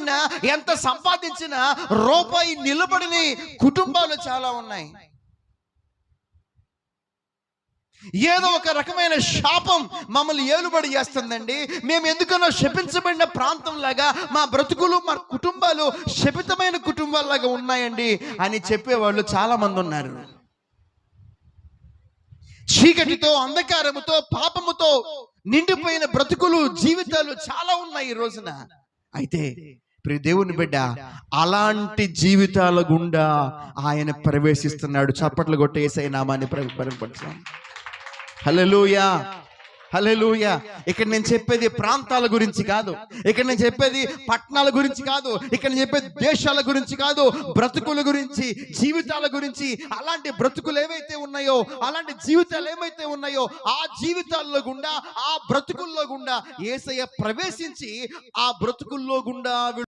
కష్టపడినా ఎంత సంపాదించినా రూపాయి నిలబడిని కుటుంబాలు చాలా ఉన్నాయి. ఏదో ఒక రకమైన శాపం మమ్మల్ని ఏలుబడి చేస్తుందండి. మేము ఎందుకన్నా శపించబడిన ప్రాంతం లాగా మా బ్రతుకులు, మా కుటుంబాలు శపితమైన కుటుంబాల్లాగా ఉన్నాయండి అని చెప్పేవాళ్ళు చాలా మంది ఉన్నారు. చీకటితో, అంధకారముతో, పాపముతో నిండిపోయిన బ్రతుకులు, జీవితాలు చాలా ఉన్నాయి ఈ రోజున. అయితే ప్రియ దేవుని బిడ్డ, అలాంటి జీవితాల గుండా ఆయన ప్రవేశిస్తున్నాడు. చప్పట్లు కొట్టి యేసయ్య నామాన్ని పరిపరచాం. హల్లెలూయా, హల్లెలూయా. ఇక్కడ నేను చెప్పేది ప్రాంతాల గురించి కాదు, ఇక్కడ నేను చెప్పేది పట్టణాల గురించి కాదు, ఇక్కడ నేను చెప్పేది దేశాల గురించి కాదు, బ్రతుకుల గురించి, జీవితాల గురించి. అలాంటి బ్రతుకులు ఏవైతే ఉన్నాయో, అలాంటి జీవితాలు ఏమైతే ఉన్నాయో, ఆ జీవితాల్లో గుండా, ఆ బ్రతుకుల్లో గుండా యేసయ్య ప్రవేశించి ఆ బ్రతుకుల్లో గుండా